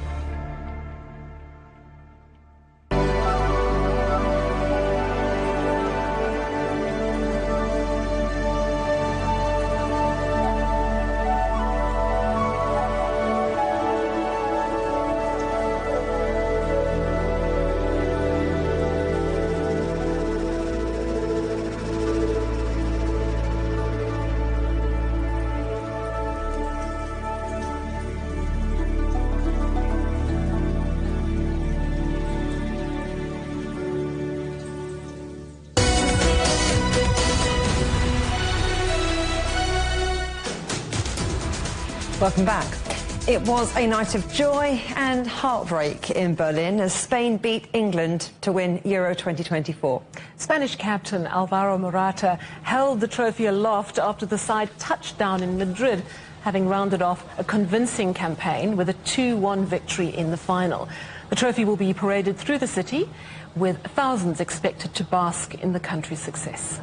Welcome back. It was a night of joy and heartbreak in Berlin as Spain beat England to win Euro 2024. Spanish captain Alvaro Morata held the trophy aloft after the side touched down in Madrid, having rounded off a convincing campaign with a 2-1 victory in the final. The trophy will be paraded through the city, with thousands expected to bask in the country's success.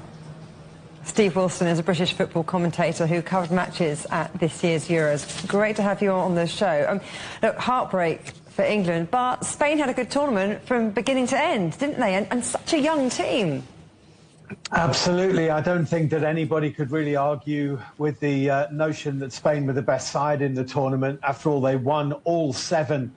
Steve Wilson is a British football commentator who covered matches at this year's Euros. Great to have you on the show. Look, heartbreak for England, but Spain had a good tournament from beginning to end, didn't they? And such a young team. Absolutely. I don't think that anybody could really argue with the notion that Spain were the best side in the tournament. After all, they won all 7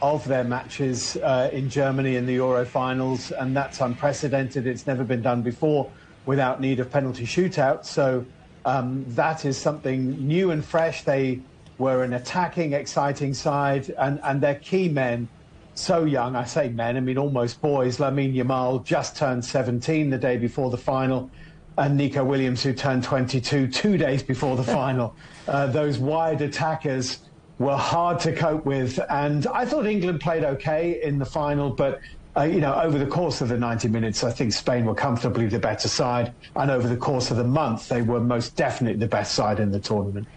of their matches in Germany in the Euro finals, and that's unprecedented. It's never been done before without need of penalty shootout. So that is something new and fresh. They were an attacking, exciting side, and their key men, so young. I say men, I mean almost boys. Lamine Yamal just turned 17 the day before the final, and Nico Williams, who turned 22 2 days before the final. Those wide attackers were hard to cope with, and I thought England played okay in the final, but you know, over the course of the 90 minutes, I think Spain were comfortably the better side, and over the course of the month, they were most definitely the best side in the tournament.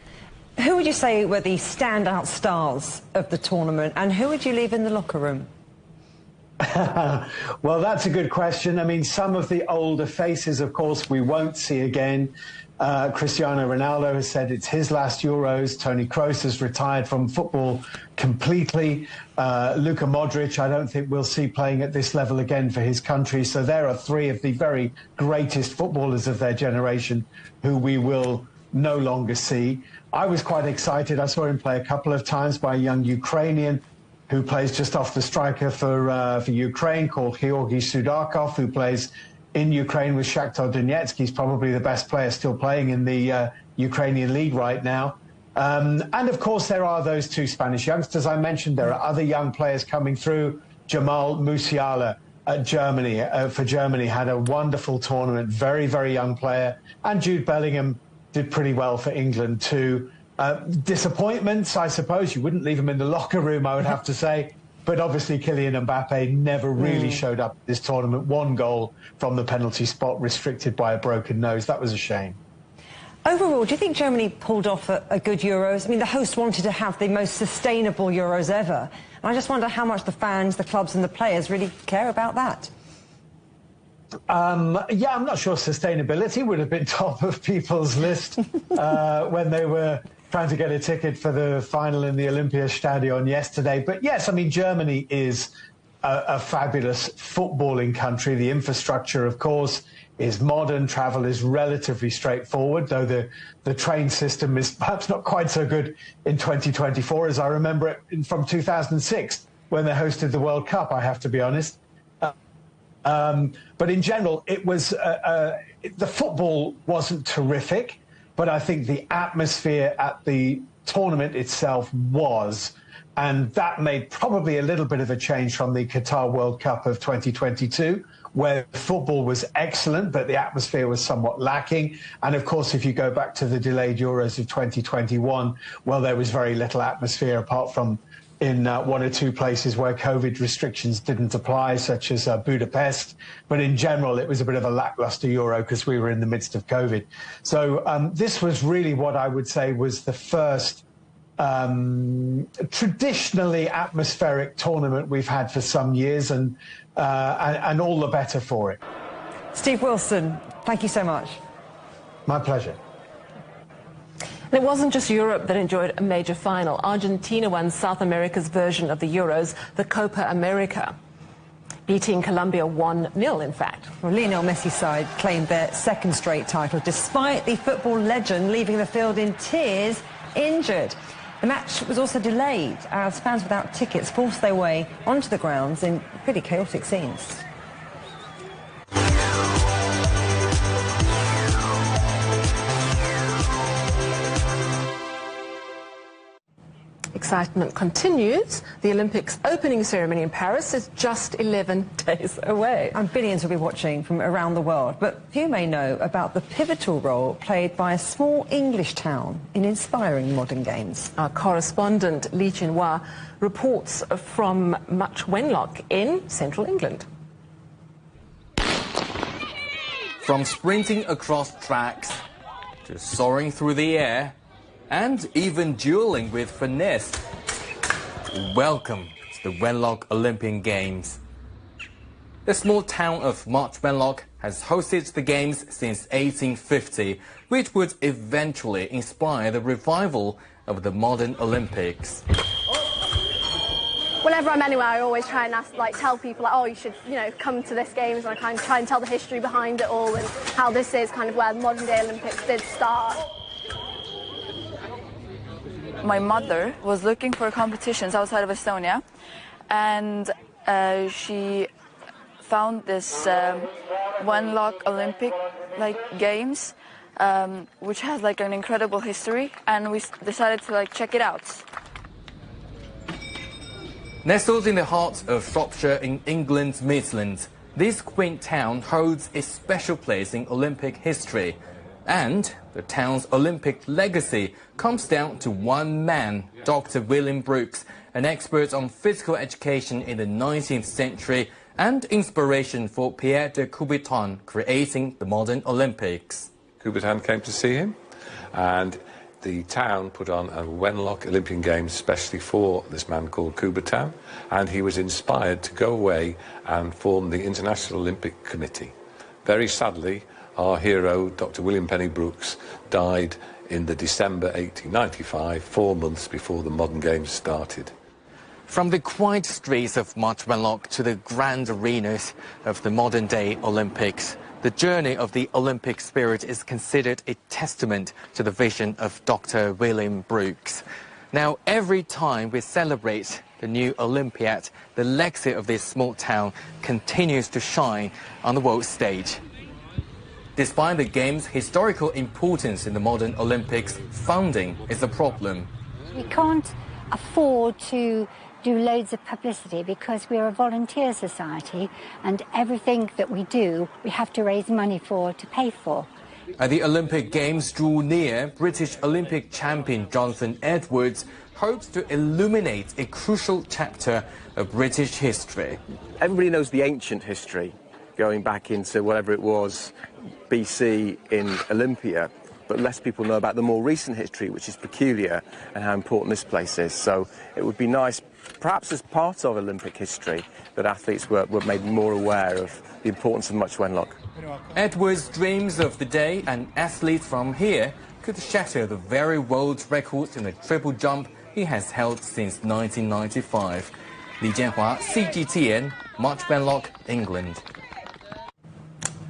Who would you say were the standout stars of the tournament, and who would you leave in the locker room? Well, that's a good question. I mean, some of the older faces, of course, we won't see again. Cristiano Ronaldo has said it's his last Euros. Toni Kroos has retired from football completely. Luka Modric, I don't think we'll see playing at this level again for his country. So there are 3 of the very greatest footballers of their generation who we will no longer see. I was quite excited. I saw him play a couple of times by a young Ukrainian who plays just off the striker for Ukraine, called Georgi Sudakov, who plays in Ukraine with Shakhtar Donetsk. He's probably the best player still playing in the Ukrainian league right now. And of course, there are those 2 Spanish youngsters I mentioned. There are other young players coming through. Jamal Musiala at Germany, for Germany, had a wonderful tournament. Very, very young player. And Jude Bellingham did pretty well for England too. Disappointments, I suppose. You wouldn't leave him in the locker room, I would have to say. But obviously, Kylian Mbappe never really showed up this tournament. 1 goal from the penalty spot, restricted by a broken nose. That was a shame. Overall, do you think Germany pulled off a good Euros? I mean, the host wanted to have the most sustainable Euros ever. And I just wonder how much the fans, the clubs and the players really care about that. Yeah, I'm not sure sustainability would have been top of people's list when they were trying to get a ticket for the final in the Olympiastadion yesterday. But yes, I mean, Germany is a fabulous footballing country. The infrastructure, of course, is modern. Travel is relatively straightforward, though the train system is perhaps not quite so good in 2024 as I remember it from 2006 when they hosted the World Cup, I have to be honest. But in general, it was the football wasn't terrific, but I think the atmosphere at the tournament itself was, and that made probably a little bit of a change from the Qatar World Cup of 2022, where football was excellent, but the atmosphere was somewhat lacking. And of course, if you go back to the delayed Euros of 2021, well, there was very little atmosphere apart from in 1 or 2 places where COVID restrictions didn't apply, such as Budapest. But in general, it was a bit of a lackluster Euro because we were in the midst of COVID. So this was really what I would say was the first traditionally atmospheric tournament we've had for some years, and all the better for it. Steve Wilson, thank you so much. My pleasure. It wasn't just Europe that enjoyed a major final. Argentina won South America's version of the Euros, the Copa America, beating Colombia 1-0, in fact. Well, Lionel Messi's side claimed their 2nd straight title, despite the football legend leaving the field in tears, injured. The match was also delayed as fans without tickets forced their way onto the grounds in pretty chaotic scenes. excitement continues. The Olympics opening ceremony in Paris is just 11 days away. And billions will be watching from around the world, but few may know about the pivotal role played by a small English town in inspiring modern games. Our correspondent Lee Chin-hua reports from Much Wenlock in central England. From sprinting across tracks to soaring through the air and even dueling with finesse. Welcome to the Wenlock Olympic Games. The small town of Much Wenlock has hosted the Games since 1850, which would eventually inspire the revival of the modern Olympics. Whenever I'm anywhere, I always try and tell people, oh, you should, come to this Games, and I kind of try and tell the history behind it all and how this is kind of where the modern day Olympics did start. My mother was looking for competitions outside of Estonia, and she found this Wenlock Olympic Games, which has an incredible history, and we decided to check it out. Nestled in the heart of Shropshire in England's Midlands, this quaint town holds a special place in Olympic history. And the town's Olympic legacy comes down to one man, Dr. William Brooks, an expert on physical education in the 19th century and inspiration for Pierre de Coubertin creating the modern Olympics. Coubertin came to see him, and the town put on a Wenlock Olympic Games especially for this man called Coubertin, and he was inspired to go away and form the International Olympic Committee. Very sadly, our hero, Dr. William Penny Brooks, died in the December 1895, 4 months before the modern games started. From the quiet streets of Much Wenlock to the grand arenas of the modern-day Olympics, the journey of the Olympic spirit is considered a testament to the vision of Dr. William Brooks. Now, every time we celebrate the new Olympiad, the legacy of this small town continues to shine on the world stage. Despite the Games' historical importance in the modern Olympics, funding is a problem. We can't afford to do loads of publicity because we're a volunteer society, and everything that we do, we have to raise money to pay for. As the Olympic Games drew near, British Olympic champion Jonathan Edwards hopes to illuminate a crucial chapter of British history. Everybody knows the ancient history, going back into whatever it was, BC in Olympia, but less people know about the more recent history, which is peculiar, and how important this place is. So it would be nice, perhaps as part of Olympic history, that athletes were made more aware of the importance of Much Wenlock. Edwards dreams of the day an athlete from here could shatter the very world records in the triple jump he has held since 1995. Li Jianhua, CGTN, Much Wenlock, England.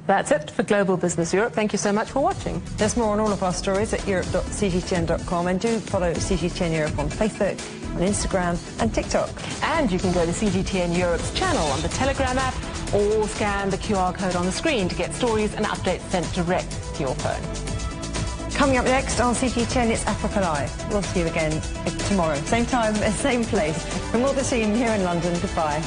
That's it for Global Business Europe. Thank you so much for watching. There's more on all of our stories at europe.cgtn.com, and do follow CGTN Europe on Facebook, on Instagram and TikTok. And you can go to CGTN Europe's channel on the Telegram app or scan the QR code on the screen to get stories and updates sent direct to your phone. Coming up next on CGTN, it's Africa Live. We'll see you again tomorrow. Same time, same place. From all the team here in London, goodbye.